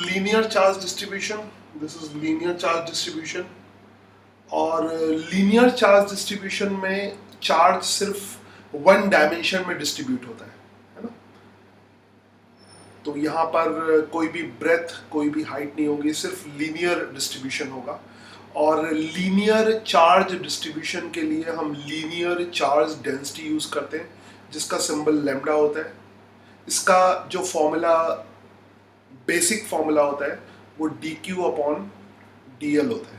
Linear charge distribution, this is linear charge distribution. और linear charge distribution में charge सिर्फ one dimension में distribute होता है ना। तो यहाँ पर कोई भी ब्रेथ कोई भी हाइट नहीं होगी, सिर्फ लीनियर डिस्ट्रीब्यूशन होगा। और लीनियर चार्ज डिस्ट्रीब्यूशन के लिए हम लीनियर चार्ज डेंसिटी यूज करते हैं, जिसका सिंबल लैम्डा होता है। इसका जो फॉर्मूला, बेसिक फॉर्मूला होता है, वो D q upon d L होता है।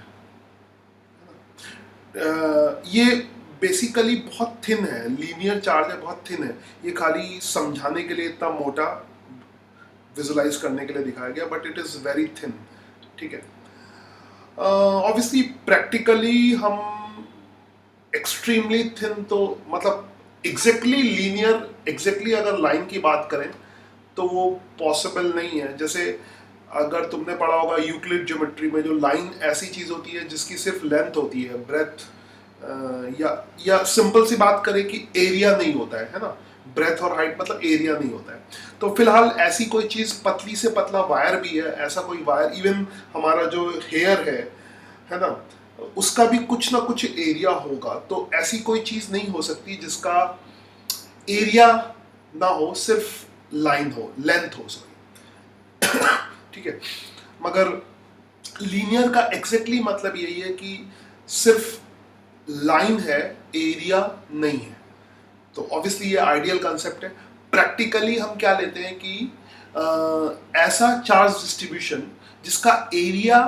ये बेसिकली बहुत थिन है, लीनियर चार्ज है, बहुत थिन है। ये खाली समझाने के लिए इतना मोटा विजुलाइज करने के लिए दिखाया गया, but it is very thin. ठीक है। ऑब्वियसली प्रैक्टिकली हम एक्सट्रीमली थिन तो मतलब एग्जैक्टली लीनियर, एग्जैक्टली अगर लाइन की बात करें तो वो पॉसिबल नहीं है। जैसे अगर तुमने पढ़ा होगा यूक्लिड ज्योमेट्री में, जो लाइन ऐसी चीज होती है जिसकी सिर्फ लेंथ होती है, ब्रेथ या सिंपल सी बात करें कि एरिया नहीं होता है ना। ब्रेथ और हाइट मतलब एरिया नहीं होता है। तो फिलहाल ऐसी कोई चीज, पतली से पतला वायर भी है, ऐसा कोई वायर, इवन हमारा जो हेयर है ना, उसका भी कुछ ना कुछ एरिया होगा। तो ऐसी कोई चीज नहीं हो सकती जिसका एरिया ना हो, सिर्फ लाइन हो, लेंथ हो, सॉरी। ठीक है। मगर लीनियर का एग्जैक्टली मतलब यही है कि सिर्फ लाइन है, एरिया नहीं है। तो ऑब्वियसली ये आइडियल कंसेप्ट है। प्रैक्टिकली हम क्या लेते हैं कि ऐसा चार्ज डिस्ट्रीब्यूशन जिसका एरिया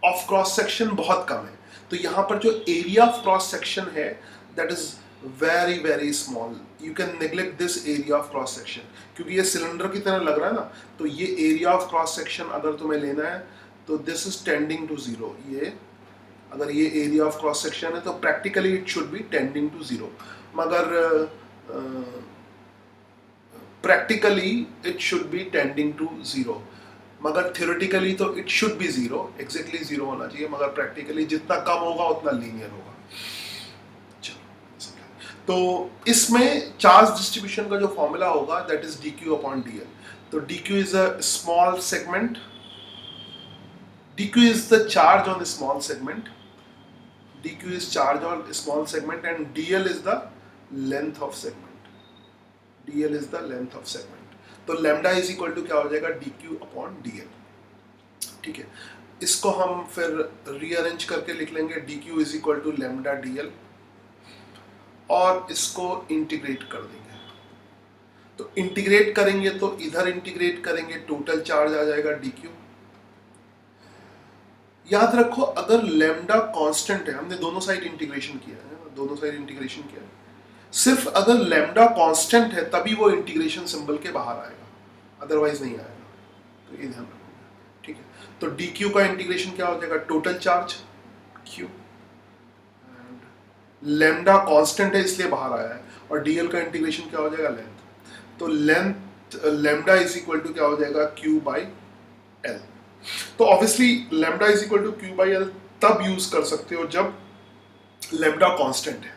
ऑफ क्रॉस सेक्शन बहुत कम है। तो यहाँ पर जो एरिया ऑफ क्रॉस सेक्शन है, that is very very small. You can neglect this area of cross section, क्योंकि ये सिलेंडर की तरह लग रहा है ना। तो ये एरिया ऑफ क्रॉस सेक्शन अगर तुम्हें लेना है तो this is tending to zero. ये अगर ये एरिया ऑफ क्रॉस सेक्शन है तो practically it should be tending to zero, मगर practically it should be tending to zero. मगर थियोरेटिकली तो it should be zero, exactly zero होना चाहिए, मगर प्रैक्टिकली जितना कम होगा उतना लीनियर होगा। तो इसमें चार्ज डिस्ट्रीब्यूशन का जो फॉर्मूला होगा that is d q upon d l. तो d q is a small segment, dq is the charge on a small segment, dq is charge on a small segment and dl is the length of segment, dl is the length of segment। तो lambda is equal to क्या हो जाएगा, dq upon dl। ठीक है। इसको हम फिर rearrange करके लिख लेंगे, dq is equal to lambda dl, और इसको इंटीग्रेट कर देंगे। तो इंटीग्रेट करेंगे तो इधर इंटीग्रेट करेंगे, टोटल चार्ज आ जाएगा dq। याद रखो अगर लैम्डा कांस्टेंट है, हमने दोनों साइड इंटीग्रेशन किया है, दोनों साइड इंटीग्रेशन किया है, सिर्फ अगर लैम्डा कांस्टेंट है तभी वो इंटीग्रेशन सिंबल के बाहर आएगा, अदरवाइज नहीं आएगा। तो ये ध्यान रखो। ठीक है। तो डी क्यू का इंटीग्रेशन क्या हो जाएगा, total charge Q, lambda constant है इसलिए बाहर आया है, और डीएल का इंटीग्रेशन क्या हो जाएगा, लेंथ। तो length lambda is equal to क्या हो जाएगा, क्यू बाई एल। तो obviously lambda is equal to Q by L तब यूज कर सकते हो जब लैम्डा कांस्टेंट है।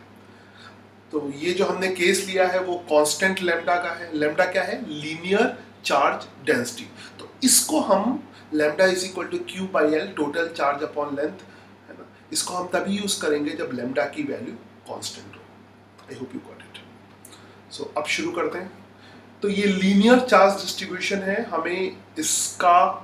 तो ये जो हमने केस लिया है वो कांस्टेंट लैम्डा का है। लैम्डा क्या है, लीनियर चार्ज डेंसिटी। तो इसको हम lambda is equal to Q by L, total charge upon length, है ना। इसको हम तभी यूज करेंगे जब लैम्डा की वैल्यू कांस्टेंट हो। I hope you got it. So अब शुरू करते हैं। तो ये लीनियर चार्ज डिस्ट्रीब्यूशन है, हमें इसका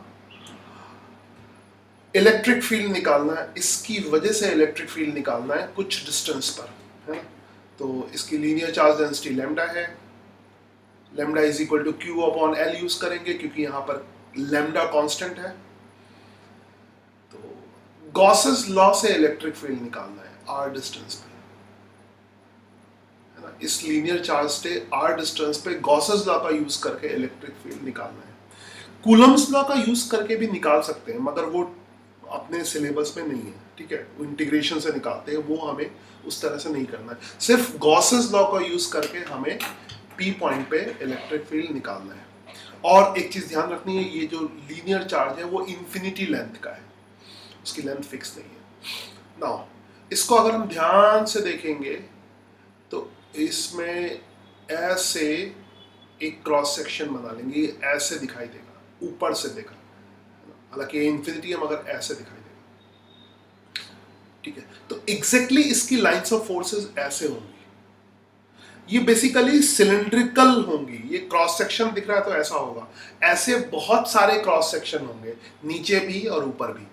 इलेक्ट्रिक फील्ड निकालना है, इसकी वजह से इलेक्ट्रिक फील्ड निकालना है कुछ डिस्टेंस पर, है ना। तो इसकी लीनियर चार्ज डेंसिटी लैम्डा है, lambda is equal to Q upon L use करेंगे क्योंकि यहाँ पर लैम्डा कांस्टेंट है। तो गॉसेस लॉ से इलेक्ट्रिक फील्ड निकालना है आर डिस्टेंस पे, है ना। इस लीनियर चार्ज से आर डिस्टेंस पे गॉसेस लॉ का यूज करके इलेक्ट्रिक फील्ड निकालना है। कूलम्स लॉ का यूज करके भी निकाल सकते हैं, मगर वो अपने सिलेबस में नहीं है। ठीक है, वो इंटीग्रेशन से निकालते हैं, वो हमें उस तरह से नहीं करना है। सिर्फ गॉसेस लॉ का यूज करके हमें पी पॉइंट पे इलेक्ट्रिक फील्ड निकालना है। और एक चीज ध्यान रखनी है, ये जो लीनियर चार्ज है वो इन्फिनिटी लेंथ का है, उसकी लेंथ फिक्स नहीं है। नाउ इसको अगर हम ध्यान से देखेंगे तो इसमें ऐसे एक क्रॉस सेक्शन बना लेंगे, ऐसे दिखाई देगा ऊपर से देखा, हालांकि ये इन्फिनिटी है मगर ऐसे दिखाई देगा। ठीक है, तो एग्जैक्टली इसकी लाइंस ऑफ फोर्सेस ऐसे होंगी, ये बेसिकली सिलिंड्रिकल होंगी। ये क्रॉस सेक्शन दिख रहा है तो ऐसा होगा, ऐसे बहुत सारे क्रॉस सेक्शन होंगे नीचे भी और ऊपर भी।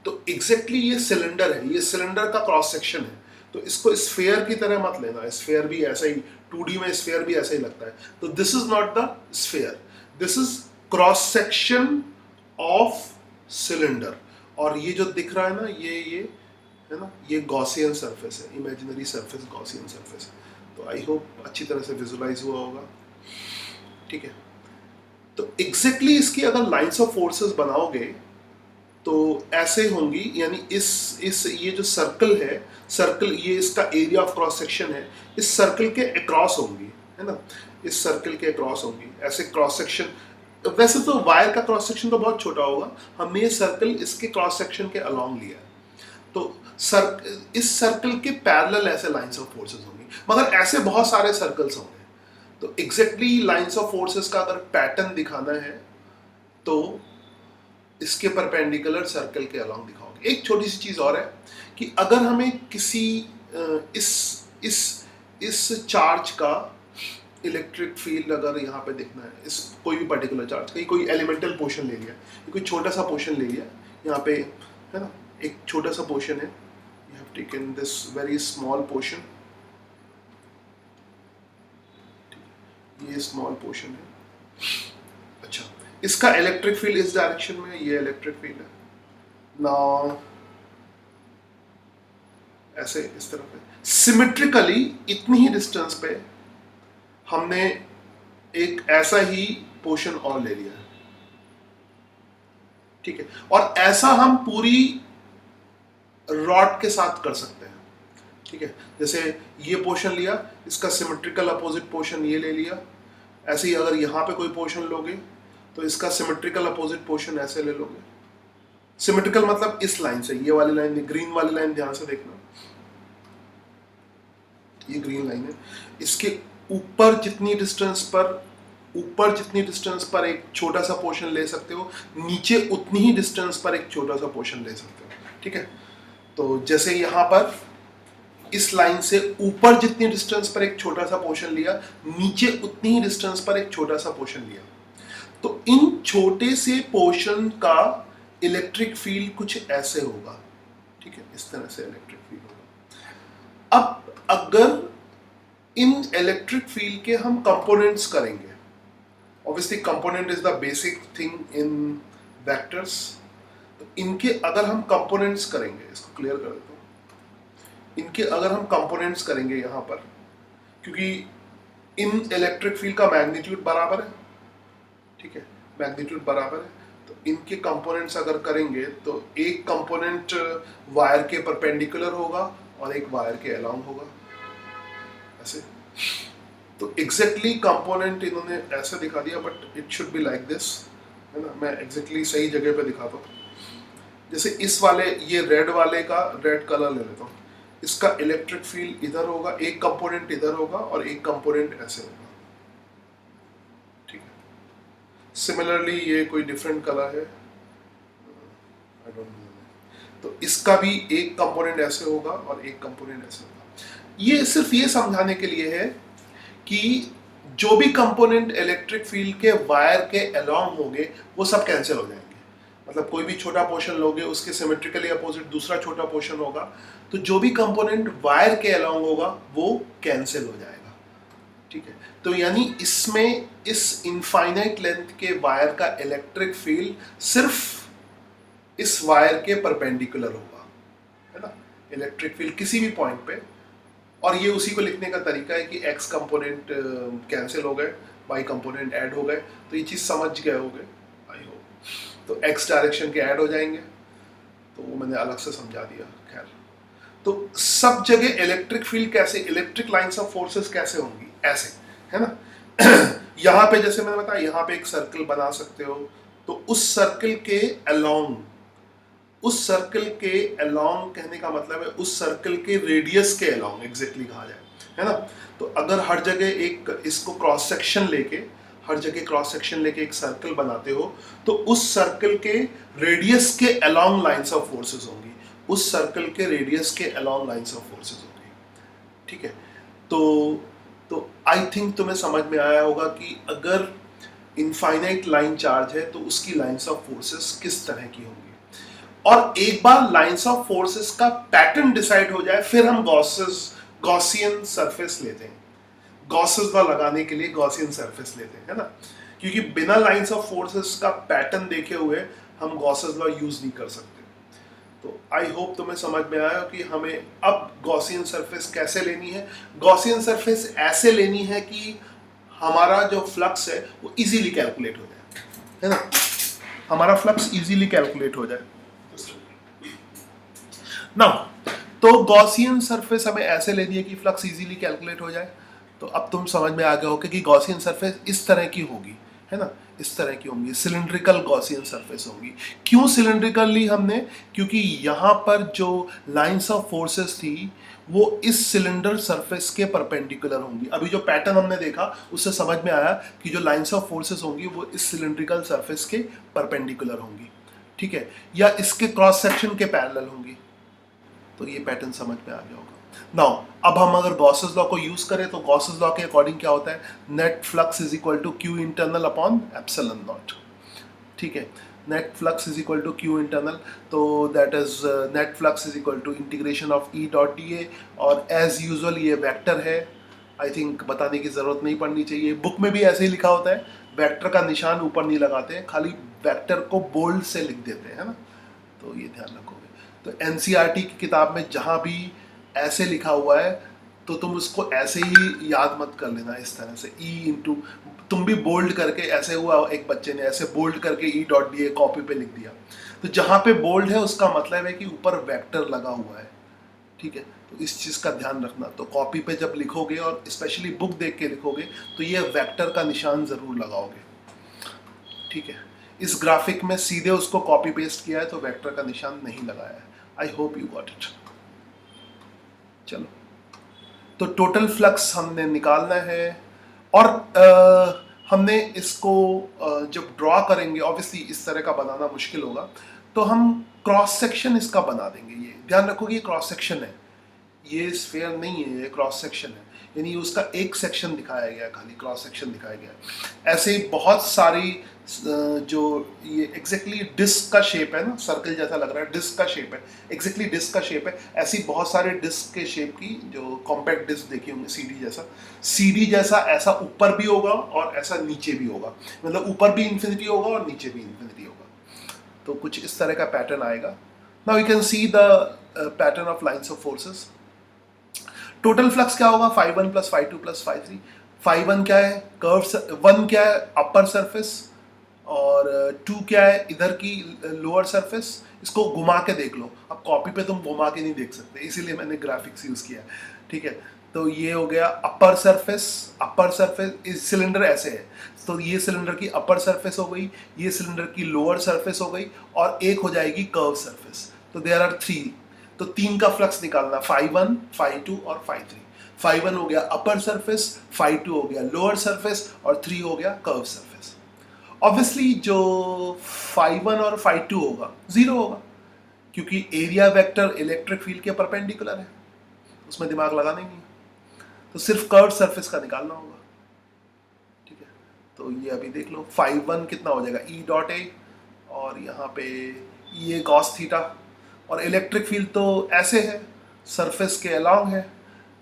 तो एग्जैक्टली ये सिलेंडर है, ये सिलेंडर का क्रॉस सेक्शन है। तो इसको स्फेयर की तरह मत लेना, स्फेयर भी ऐसा ही 2D में स्फेयर भी ऐसा ही लगता है। तो this is not the sphere, this is cross section of cylinder. और ये जो दिख रहा है ना, ये है ना, ये गॉसियन सरफेस है, इमेजिनरी सरफेस गॉसियन सरफेस है। तो आई होप अच्छी तरह से विजुलाइज हुआ होगा। ठीक है, तो एग्जैक्टली इसकी अगर लाइंस ऑफ फोर्सेस बनाओगे तो ऐसे होंगी, यानी इस ये जो सर्कल है, सर्कल ये इसका एरिया ऑफ क्रॉस सेक्शन है, इस सर्कल के अक्रॉस होंगी, है ना, इस सर्कल के अक्रॉस होंगी ऐसे क्रॉस सेक्शन। वैसे तो वायर का क्रॉस सेक्शन तो बहुत छोटा होगा, हमने ये सर्कल इसके क्रॉस सेक्शन के अलोंग लिया है। तो इस सर्कल के पैरेलल ऐसे लाइंस ऑफ फोर्सेस होंगी, मगर ऐसे बहुत सारे सर्कल्स होंगे। तो एग्जैक्टली लाइंस ऑफ फोर्सेस का अगर पैटर्न दिखाना है तो इसके परपेंडिकुलर सर्कल के अलोंग दिखाओगे। एक छोटी सी चीज और है कि अगर हमें किसी इस चार्ज का इलेक्ट्रिक फील्ड अगर यहाँ पे देखना है, इस कोई भी पर्टिकुलर चार्ज का, कोई एलिमेंटल पोर्शन ले लिया, कोई छोटा सा पोर्शन ले लिया यहाँ पे, है ना, एक छोटा सा पोर्शन है, you have taken this very small portion, ये स्मॉल पोर्शन है। अच्छा, इसका इलेक्ट्रिक फील्ड इस डायरेक्शन में, ये इलेक्ट्रिक फील्ड है ना, ऐसे इस तरफ है। सिमेट्रिकली इतनी ही डिस्टेंस पे हमने एक ऐसा ही पोर्शन और ले लिया है। ठीक है, और ऐसा हम पूरी रॉड के साथ कर सकते हैं। ठीक है, जैसे ये पोर्शन लिया, इसका सिमेट्रिकल अपोजिट पोर्शन ये ले लिया, ऐसे ही अगर यहाँ पे कोई पोर्शन लोगे तो इसका सिमेट्रिकल अपोजिट पोर्शन ऐसे ले लोगे। सिमेट्रिकल मतलब इस लाइन से, ये वाली लाइन, ग्रीन वाली लाइन ध्यान से देखना, ये ग्रीन लाइन है, इसके ऊपर जितनी डिस्टेंस पर एक छोटा सा पोर्शन ले सकते हो, नीचे उतनी ही डिस्टेंस पर एक छोटा सा पोर्शन ले सकते हो। ठीक है, तो जैसे यहाँ पर इस लाइन से ऊपर जितनी डिस्टेंस पर एक छोटा सा पोर्शन लिया, नीचे उतनी ही डिस्टेंस पर एक छोटा सा पोर्शन लिया, तो इन छोटे से पोर्शन का इलेक्ट्रिक फील्ड कुछ ऐसे होगा। ठीक है, इस तरह से इलेक्ट्रिक फील्ड होगा। अब अगर इन इलेक्ट्रिक फील्ड के हम कंपोनेंट्स करेंगे, obviously component is the basic thing in vectors, तो इनके अगर हम कंपोनेंट्स करेंगे, इसको क्लियर कर देता हूँ, इनके अगर हम कंपोनेंट्स करेंगे यहाँ पर, क्योंकि इन इलेक्ट्रिक फील्ड का मैग्नीट्यूड बराबर है, ठीक है, मैग्नीट्यूड बराबर है, तो इनके कंपोनेंट्स अगर करेंगे तो एक कंपोनेंट वायर के परपेंडिकुलर होगा और एक वायर के अलोंग होगा, ऐसे। तो एग्जैक्टली कंपोनेंट इन्होंने ऐसे दिखा दिया, but it should be like this, है ना। मैं एग्जैक्टली सही जगह पे दिखाता हूँ। जैसे इस वाले, ये रेड वाले का रेड कलर ले लेता हूँ, इसका इलेक्ट्रिक फील्ड इधर होगा, एक कंपोनेंट इधर होगा और एक कंपोनेंट ऐसे होगा। ठीक है, सिमिलरली ये कोई डिफरेंट कलर है, आई डोंट नो, तो इसका भी एक कंपोनेंट ऐसे होगा और एक कंपोनेंट ऐसे होगा। ये सिर्फ ये समझाने के लिए है कि जो भी कंपोनेंट इलेक्ट्रिक फील्ड के वायर के अलोंग होंगे वो सब कैंसिल हो जाएंगे। मतलब कोई भी छोटा पोर्शन लोगे, उसके सिमेट्रिकली अपोजिट दूसरा छोटा पोर्शन होगा, तो जो भी कंपोनेंट वायर के अलोंग होगा वो कैंसिल हो जाएगा। ठीक है, तो यानी इसमें इस इनफाइनाइट लेंथ के वायर का इलेक्ट्रिक फील्ड सिर्फ इस वायर के परपेंडिकुलर होगा, है ना, इलेक्ट्रिक फील्ड किसी भी पॉइंट पे। और ये उसी को लिखने का तरीका है कि एक्स कंपोनेंट कैंसिल हो गए, वाई कंपोनेंट ऐड हो गए, तो ये चीज़ समझ गए होगे आई होप। तो एक्स डायरेक्शन के ऐड हो जाएंगे, तो वो मैंने अलग से समझा दिया। खैर, तो सब जगह इलेक्ट्रिक फील्ड कैसे, इलेक्ट्रिक लाइंस ऑफ फोर्सेस कैसे होंगी, ऐसे, है ना। यहाँ पे जैसे मैंने बताया, यहाँ पे एक सर्कल बना सकते हो, तो उस सर्कल के अलोंग, उस सर्कल के अलोंग कहने का मतलब है उस सर्कल के रेडियस के अलोंग एग्जैक्टली कहा जाए, है ना। तो अगर हर जगह एक इसको क्रॉस सेक्शन लेके हर जगह क्रॉस सेक्शन लेके एक सर्कल बनाते हो, तो उस सर्कल के रेडियस के अलोंग लाइंस ऑफ फोर्सेस होंगी, उस सर्कल के रेडियस के अलोंग लाइंस ऑफ फोर्सेस होंगी, ठीक है। तो आई थिंक तुम्हें समझ में आया होगा कि अगर इनफाइनाइट लाइन चार्ज है तो उसकी लाइंस ऑफ फोर्सेस किस तरह की होंगी। और एक बार लाइंस ऑफ फोर्सेस का पैटर्न डिसाइड हो जाए, फिर हम गॉसियन सरफेस लेते हैं, गॉसेस लॉ लगाने के लिए गॉसियन सरफेस लेते हैं, है ना, क्योंकि बिना लाइंस ऑफ फोर्सेस का पैटर्न देखे हुए हम गॉसेस लॉ यूज नहीं कर सकते। तो आई होप तुम्हें समझ में आया कि हमें अब गॉसियन सरफेस कैसे लेनी है। गॉसियन सरफेस ऐसे लेनी है कि हमारा जो फ्लक्स है वो इजीली कैलकुलेट हो जाए, है ना, हमारा फ्लक्स इजीली कैलकुलेट हो जाए। नाउ तो गॉसियन सरफेस हमें ऐसे लेनी है कि फ्लक्स इजीली कैलकुलेट हो जाए। तो अब तुम समझ में आ गया होगा कि गॉसियन सरफेस इस तरह की होगी, है ना, इस तरह की होंगी, सिलिंड्रिकल गॉसियन सरफेस होंगी। क्यों सिलिंड्रिकल ली हमने? क्योंकि यहाँ पर जो लाइंस ऑफ फोर्सेस थी वो इस सिलेंडर सरफेस के परपेंडिकुलर होंगी। अभी जो पैटर्न हमने देखा उससे समझ में आया कि जो लाइंस ऑफ फोर्सेस होंगी वो इस सिलिंड्रिकल सरफेस के परपेंडिकुलर होंगी, ठीक है, या इसके क्रॉस सेक्शन के पैरेलल होंगी। तो ये पैटर्न समझ में आ गया होगा। नाउ अब हम अगर गॉसेस लॉ को यूज करें तो गॉसेस लॉ के अकॉर्डिंग क्या होता है, net flux is equal to q internal upon epsilon naught, ठीक है, net flux is equal to q internal, तो that is net flux is equal to integration of E dot d A, और as usual ये vector है, I think बताने की जरूरत नहीं पड़नी चाहिए, बुक में भी ऐसे ही लिखा होता है, वेक्टर का निशान ऊपर नहीं लगाते हैं, खाली वेक्टर को बोल्ड से लिख देते हैं, है ना, तो ये ध्यान रखोगे। तो एनसीईआरटी की किताब में जहाँ भी ऐसे लिखा हुआ है तो तुम उसको ऐसे ही याद मत कर लेना, इस तरह से ई इंटू, तुम भी बोल्ड करके, ऐसे हुआ एक बच्चे ने ऐसे बोल्ड करके ई डॉट डी ए कॉपी पे लिख दिया, तो जहाँ पे बोल्ड है उसका मतलब है कि ऊपर वेक्टर लगा हुआ है, ठीक है, तो इस चीज़ का ध्यान रखना। तो कॉपी पे जब लिखोगे और स्पेशली बुक देख के लिखोगे तो ये वेक्टर का निशान ज़रूर लगाओगे, ठीक है। इस ग्राफिक में सीधे उसको कॉपी पेस्ट किया है तो वेक्टर का निशान नहीं लगाया है। आई होप यू गॉट इट। चलो, तो टोटल फ्लक्स हमने निकालना है, और हमने इसको जब ड्रॉ करेंगे, ऑब्वियसली इस तरह का बनाना मुश्किल होगा, तो हम क्रॉस सेक्शन इसका बना देंगे। ये ध्यान रखोगे, ये क्रॉस सेक्शन है, ये स्फीयर नहीं है, ये क्रॉस सेक्शन है, यानी उसका एक सेक्शन दिखाया गया, खाली क्रॉस सेक्शन दिखाया गया। ऐसे ही बहुत सारी जो ये एग्जैक्टली डिस्क का शेप है ना, सर्कल जैसा लग रहा है, डिस्क का शेप है, एग्जैक्टली डिस्क का शेप है, ऐसी बहुत सारे डिस्क के शेप की जो कॉम्पैक्ट डिस्क देखी होंगे, सीडी जैसा ऐसा ऊपर भी होगा और ऐसा नीचे भी होगा, मतलब ऊपर भी इन्फिनिटी होगा और नीचे भी इन्फिनिटी होगा, तो कुछ इस तरह का पैटर्न आएगा। Now you can see the pattern of lines of forces. Total flux क्या होगा, φ1 प्लस φ2 प्लस φ3। φ1 क्या है, कर्व, 1 क्या है अपर सरफेस, और 2 क्या है इधर की लोअर सरफेस। इसको घुमा के देख लो, अब कॉपी पे तुम घुमा के नहीं देख सकते, इसीलिए मैंने ग्राफिक्स यूज किया, ठीक है। तो ये हो गया अपर सरफेस, इस सिलेंडर ऐसे है, तो ये सिलेंडर की अपर सरफेस हो गई, ये सिलेंडर की लोअर सरफेस हो गई, और एक हो जाएगी कर्व सरफेस। तो देयर आर 3, तो 3 का फ्लक्स निकालना, φ1, φ2 और φ3। φ1 हो गया अपर सरफेस, φ2 हो गया लोअर सरफेस, और 3 हो गया कर्व सरफेस। ऑब्वियसली जो φ1 और φ2 होगा 0 होगा, क्योंकि एरिया वेक्टर इलेक्ट्रिक फील्ड के परपेंडिकुलर है, उसमें दिमाग लगाना ही नहीं, तो सिर्फ कर्व सरफेस का निकालना होगा, ठीक है। तो ये अभी देख लो, φ1 कितना हो जाएगा, ई डॉट ए, और यहाँ पे ये कॉस थीटा, और इलेक्ट्रिक फील्ड तो ऐसे है, सरफेस के अलोंग है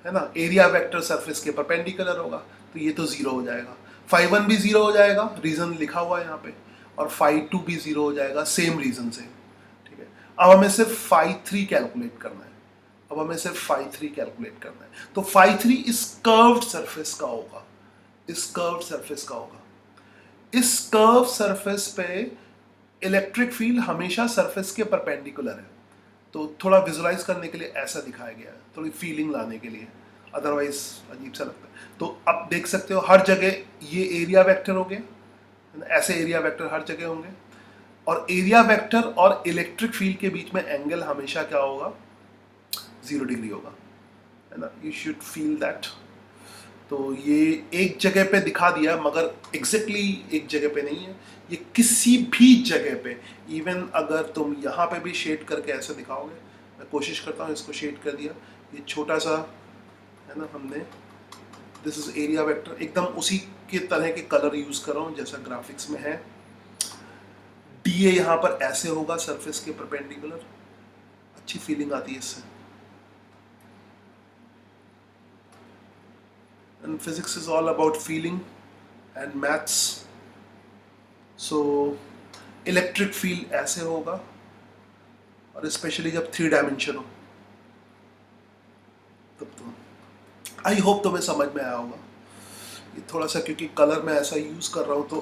ना, एरिया वेक्टर सरफेस के परपेंडिकुलर होगा, तो ये तो 0 हो जाएगा। φ1 भी 0 हो जाएगा, रीजन लिखा हुआ है यहाँ पे, और φ2 भी 0 हो जाएगा, सेम रीजन से, ठीक है। अब हमें सिर्फ φ3 कैलकुलेट करना है, तो φ3 इस कर्व्ड सरफेस का होगा, इस कर्व सरफेस पे इलेक्ट्रिक फील्ड हमेशा सरफेस के परपेंडिकुलर है, तो थोड़ा विजुलाइज करने के लिए ऐसा दिखाया गया है, थोड़ी फीलिंग लाने के लिए, अदरवाइज अजीब सा लगता है। तो अब देख सकते हो हर जगह ये एरिया वेक्टर हो गए, ऐसे एरिया वेक्टर हर जगह होंगे, और एरिया वेक्टर और इलेक्ट्रिक फील्ड के बीच में एंगल हमेशा क्या होगा, 0 डिग्री होगा, है ना, यू शुड फील दैट। तो ये एक जगह पे दिखा दिया मगर एग्जैक्टली एक जगह पे नहीं है, ये किसी भी जगह पे, इवन अगर तुम यहाँ पे भी शेड करके ऐसे दिखाओगे, मैं कोशिश करता हूँ, इसको शेड कर दिया, ये छोटा सा है ना, हमने दिस इज एरिया वेक्टर, एकदम उसी के तरह के कलर यूज कर रहा हूँ जैसा ग्राफिक्स में है। डीए यहाँ पर ऐसे होगा सरफेस के परपेंडिकुलर, अच्छी फीलिंग आती है इससे। And physics is all about feeling and maths. So electric field ऐसे होगा, और स्पेशली जब 3 डायमेंशन हो तब तो आई होप तुम्हें समझ में आया होगा। ये थोड़ा सा क्योंकि कलर में ऐसा यूज कर रहा हूँ तो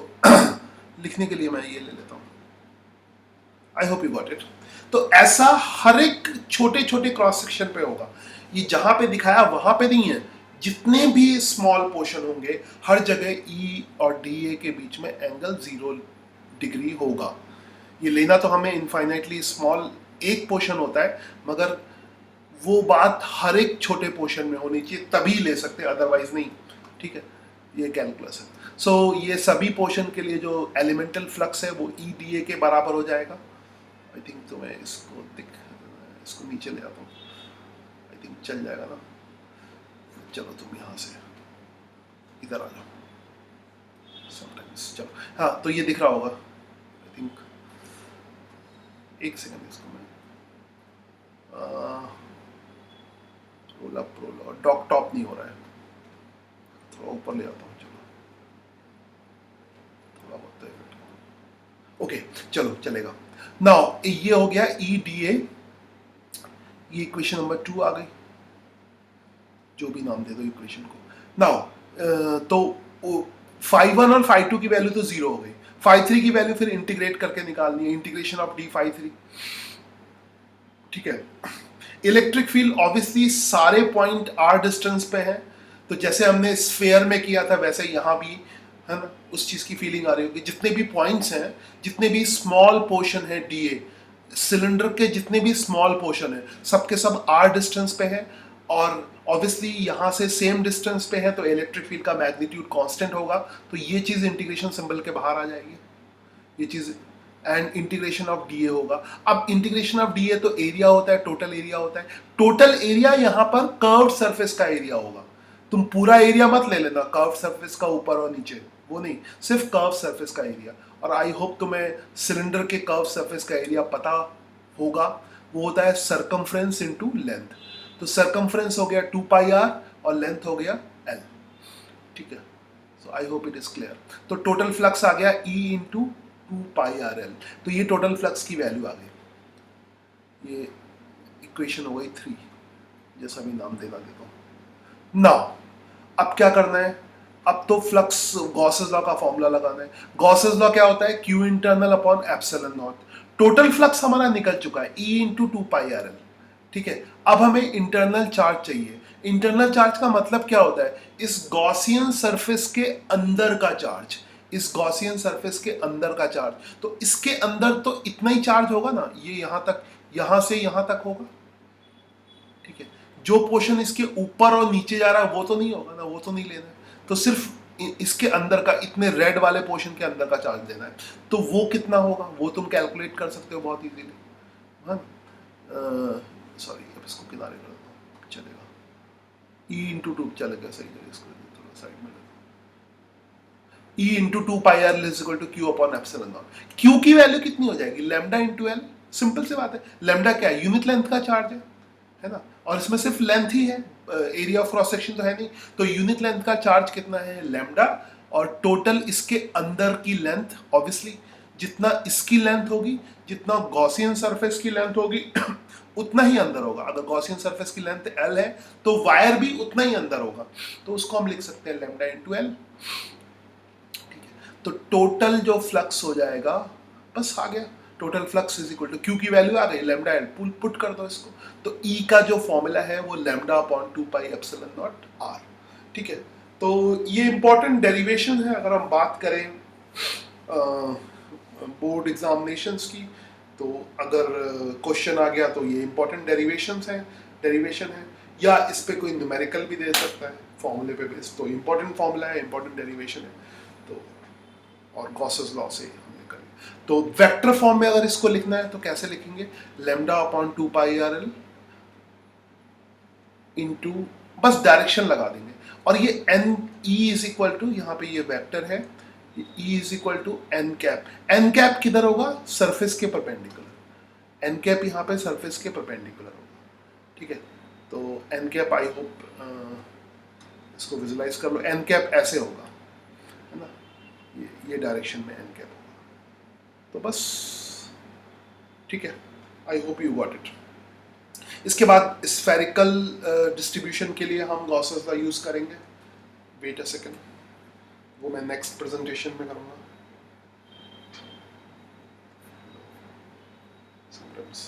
लिखने के लिए मैं ये ले लेता हूँ। आई होप यू गॉट इट। तो ऐसा हर एक छोटे छोटे क्रॉस सेक्शन पे होगा, ये जहां पे दिखाया वहां पे नहीं है, जितने भी स्मॉल पोर्शन होंगे हर जगह ई और डी ए के बीच में एंगल 0 डिग्री होगा। ये लेना तो हमें इनफाइनाइटली स्मॉल एक पोर्शन होता है, मगर वो बात हर एक छोटे पोर्शन में होनी चाहिए तभी ले सकते हैं, अदरवाइज नहीं। ठीक है, ये कैलकुलस है। सो ये सभी पोर्शन के लिए जो एलिमेंटल फ्लक्स है वो ई डी ए के बराबर हो जाएगा। आई थिंक तो मैं इसको नीचे ले आता हूँ, आई थिंक चल जाएगा ना। चलो तुम यहाँ से इधर आ जाओ समटाइम्स। चलो हाँ, तो ये दिख रहा होगा आई थिंक, एक सेकंड इसको मैं रोल अप रोल और डॉक टॉप नहीं हो रहा है, थोड़ा ऊपर ले आता हूँ। चलो थोड़ा बहुत इफेक्ट, ओके चलो चलेगा। नाउ ये हो गया ई डी ए, ये इक्वेशन नंबर 2 आ गई, जो भी नाम दे दो इक्वेशन को। नाउ तो φ1 और φ2 की वैल्यू तो 0 हो गई, φ3 की वैल्यू फिर इंटीग्रेट करके निकालनी है, इंटीग्रेशन ऑफ डी φ3। ठीक है, इलेक्ट्रिक फील्ड ऑब्वियसली सारे पॉइंट आर डिस्टेंस पे है, तो जैसे हमने स्फेयर में किया था वैसे यहाँ भी है ना, उस चीज की फीलिंग आ रही होगी। जितने भी पॉइंट्स हैं, जितने भी स्मॉल पोर्शन है डी ए सिलेंडर के, जितने भी स्मॉल पोर्शन है सबके सब आर डिस्टेंस पे है, और ऑब्वियसली यहाँ से सेम डिस्टेंस पे है तो इलेक्ट्रिक फील्ड का मैग्नीट्यूड कांस्टेंट होगा, तो ये चीज इंटीग्रेशन सिंबल के बाहर आ जाएगी, ये चीज, and integration of D A होगा। अब इंटीग्रेशन ऑफ डी ए तो एरिया होता है, टोटल एरिया होता है, टोटल एरिया यहाँ पर कर्व्ड सरफेस का एरिया होगा। तुम पूरा एरिया मत ले लेना कर्व्ड सरफेस का ऊपर और नीचे, वो नहीं, सिर्फ कर्व सरफेस का एरिया। और आई होप तुम्हें सिलेंडर के कर्व सरफेस का एरिया पता होगा, वो होता है सर्कमफ्रेंस इनटू लेंथ। तो सर्कमफ्रेंस हो गया 2 पाई आर और लेंथ हो गया एल। ठीक है, so I hope it is clear. तो टोटल फ्लक्स आ गया E into 2 pi are l, तो ये टोटल फ्लक्स की वैल्यू आ गई। ये इक्वेशन हो गई 3, जैसा भी नाम देना देता हूँ। नाउ अब क्या करना है, अब तो फ्लक्स गॉसेस लॉ का फॉर्मूला लगाना है। गॉसेस लॉ क्या होता है, Q internal upon epsilon not. Total flux हमारा निकल चुका है E into 2 pi R L. ठीक है, अब हमें इंटरनल चार्ज चाहिए। इंटरनल चार्ज का मतलब क्या होता है, इस गॉसियन सरफेस के अंदर का चार्ज, इस गॉसियन सरफेस के अंदर का चार्ज। तो इसके अंदर तो इतना ही चार्ज होगा ना, ये यहां तक, यहां से यहां तक होगा। ठीक है, जो पोर्शन इसके ऊपर और नीचे जा रहा है वो तो नहीं होगा ना, वो तो नहीं लेना है, तो सिर्फ इसके अंदर का, इतने रेड वाले पोर्शन के अंदर का चार्ज देना है। तो वो कितना होगा वो तुम कैलकुलेट कर सकते हो बहुत इजीली। हाँ सॉरी, अब इसको किनारे कर देता हूँ, चलेगा। E इंटू 2 चलेगा, सही है, इसको थोड़ा साइड में E into 2 pi R is equal to Q upon epsilon nought. Q की वैल्यू कितनी हो जाएगी, लैम्डा इंटू एल। सिंपल सी बात है, लैम्डा क्या है, यूनिट लेंथ का चार्ज है ना, और इसमें सिर्फ लेंथ ही है, एरिया ऑफ क्रॉस सेक्शन तो है नहीं। तो यूनिट लेंथ का चार्ज कितना है, लैम्डा, और टोटल इसके अंदर की लेंथ, ऑब्वियसली जितना इसकी लेंथ होगी, जितना गॉसियन सरफेस की लेंथ होगी उतना ही अंदर होगा। अगर गॉसियन सरफेस की लेंथ L है तो वायर भी उतना ही अंदर होगा, तो उसको हम लिख सकते हैं लैम्डा इंटू एल। ठीक है, तो टोटल जो फ्लक्स हो जाएगा, बस आ गया, total flux is equal to Q की वैल्यू आ गई, लैम्डा एल, पुट कर दो इसको। तो E का जो फॉर्मूला है वो lambda upon 2 pi epsilon not R। ठीक है, तो ये इंपॉर्टेंट डेरिवेशन है अगर हम बात करें बोर्ड एग्जामिनेशंस की। तो अगर क्वेश्चन आ गया तो ये इंपॉर्टेंट डेरिवेशन है, या इस पे कोई न्यूमेरिकल भी दे सकता है। फॉर्मूले पे बेस्ड, तो इम्पोर्टेंट फॉर्मूला है, इम्पोर्टेंट डेरिवेशन है, तो और गॉसेस लॉ से हमने कर लिया। तो वेक्टर फॉर्म में अगर इसको लिखना है तो कैसे लिखेंगे, lambda upon 2 pi are L into, बस डायरेक्शन लगा देंगे, और ये N E is equal to, यहाँ पे ये वेक्टर है, E is equal to N cap. N cap किधर होगा, सरफेस के परपेंडिकुलर, एन कैप यहाँ पे सरफेस के परपेंडिकुलर होगा, ठीक है। तो एन कैप, आई होप इसको विजुलाइज कर लो, एन कैप ऐसे होगा, है ना, ये डायरेक्शन में एन कैप होगा, तो बस ठीक है, आई होप यू गॉट इट। इसके बाद स्फेरिकल डिस्ट्रीब्यूशन के लिए हम गॉसेस का यूज करेंगे, वेट अ सेकेंड, वो मैं नेक्स्ट प्रेजेंटेशन में करूँगा। Sometimes